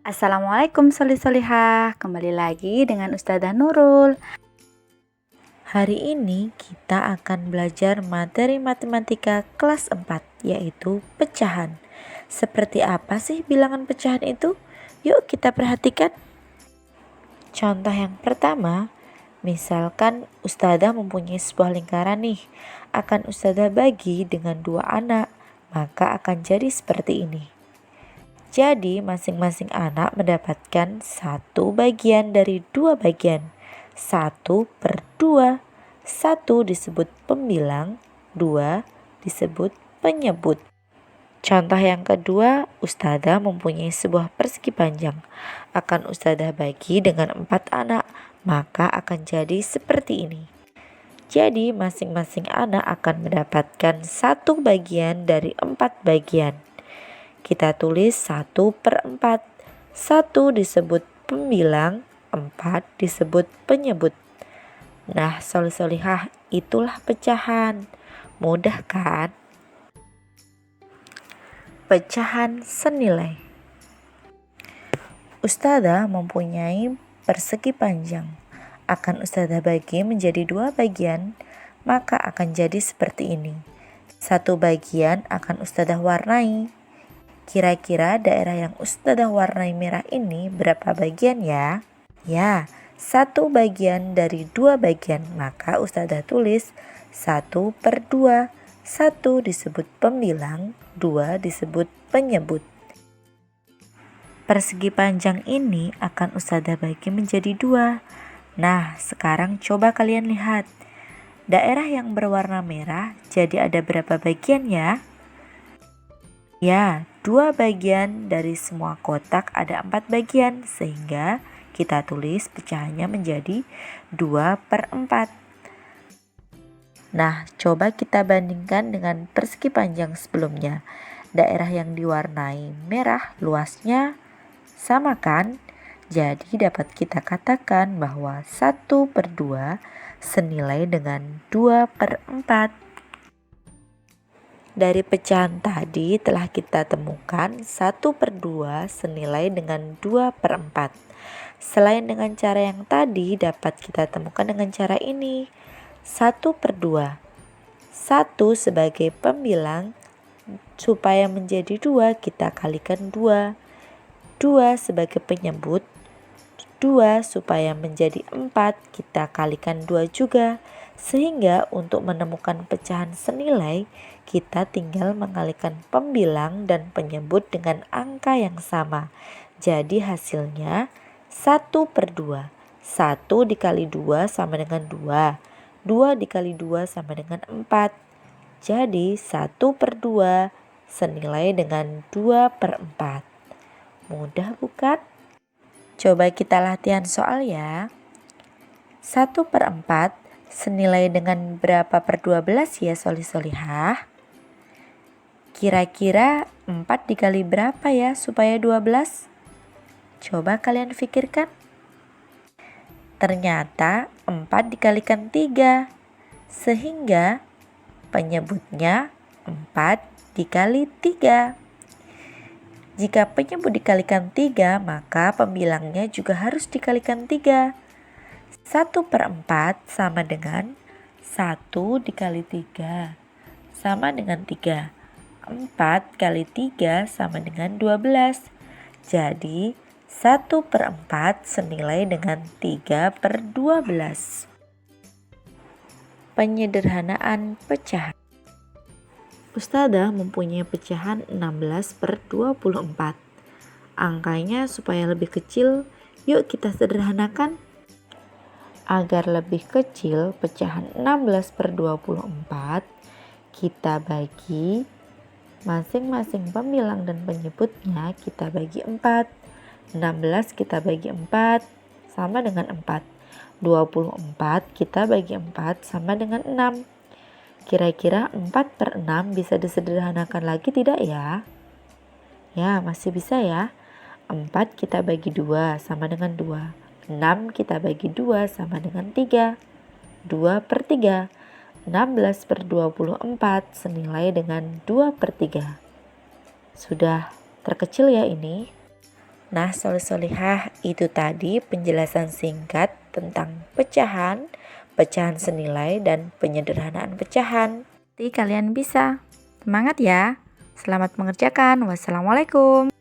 Assalamualaikum solih-solihah, kembali lagi dengan Ustazah Nurul. Hari ini kita akan belajar materi matematika kelas 4, yaitu pecahan. Seperti apa sih bilangan pecahan itu? Yuk kita perhatikan. Contoh yang pertama, misalkan Ustazah mempunyai sebuah lingkaran nih, akan Ustazah bagi dengan 2 anak, maka akan jadi seperti ini. Jadi masing-masing anak mendapatkan 1 bagian dari 2 bagian. 1/2. 1 disebut pembilang, 2 disebut penyebut. Contoh yang kedua, Ustazah mempunyai sebuah persegi panjang. Akan Ustazah bagi dengan 4 anak, maka akan jadi seperti ini. Jadi masing-masing anak akan mendapatkan 1 bagian dari 4 bagian. Kita tulis 1/4. 1 disebut pembilang, 4 disebut penyebut. Nah, solih-solihah, itulah pecahan. Mudah kan? Pecahan senilai. Ustazah mempunyai persegi panjang. Akan Ustazah bagi menjadi 2 bagian, maka akan jadi seperti ini. 1 bagian akan Ustazah warnai. Kira-kira daerah yang Ustazah warnai merah ini berapa bagian ya? Ya, 1 bagian dari 2 bagian. Maka Ustazah tulis 1/2. 1 disebut pembilang, 2 disebut penyebut. Persegi panjang ini akan Ustazah bagi menjadi 2. Nah, sekarang coba kalian lihat. Daerah yang berwarna merah jadi ada berapa bagian ya? Ya, 2 bagian dari semua kotak ada 4 bagian, sehingga kita tulis pecahannya menjadi 2/4. Nah, coba kita bandingkan dengan persegi panjang sebelumnya. Daerah yang diwarnai merah luasnya sama kan? Jadi dapat kita katakan bahwa 1/2 senilai dengan 2/4. Dari pecahan tadi telah kita temukan 1/2 senilai dengan 2/4. Selain dengan cara yang tadi, dapat kita temukan dengan cara ini. 1/2. 1 sebagai pembilang, supaya menjadi 2 kita kalikan 2. 2 sebagai penyebut, 2 supaya menjadi 4 kita kalikan 2 juga. Sehingga untuk menemukan pecahan senilai, kita tinggal mengalikan pembilang dan penyebut dengan angka yang sama. Jadi hasilnya 1/2. 1 dikali 2 sama dengan 2. 2 dikali 2 sama dengan 4. Jadi 1/2 senilai dengan 2/4. Mudah bukan? Coba kita latihan soal ya. 1/4 senilai dengan berapa per 12 ya solih-solihah? Kira-kira 4 dikali berapa ya supaya 12? Coba kalian pikirkan. Ternyata 4 dikalikan 3, sehingga penyebutnya 4 dikali 3. Jika penyebut dikalikan 3, maka pembilangnya juga harus dikalikan 3. 1/4 sama dengan 1 dikali 3 sama dengan 3. 4 kali 3 sama dengan 12. Jadi 1/4 senilai dengan 3/12. Penyederhanaan pecahan. Ustazah mempunyai pecahan 16/24. Angkanya supaya lebih kecil, yuk kita sederhanakan. Agar lebih kecil, pecahan 16/24 kita bagi masing-masing pembilang dan penyebutnya kita bagi 4. 16 kita bagi 4 sama dengan 4. 24 kita bagi 4 sama dengan 6. Kira-kira 4/6 bisa disederhanakan lagi tidak ya? Ya, masih bisa ya. 4 kita bagi 2 sama dengan 2. 6 kita bagi 2 sama dengan 3. 2/3. 16/24 senilai dengan 2/3. Sudah terkecil ya ini. Nah, soleh-solehah, itu tadi penjelasan singkat tentang pecahan, pecahan senilai, dan penyederhanaan pecahan. Nanti kalian bisa. Semangat ya. Selamat mengerjakan. Wassalamualaikum.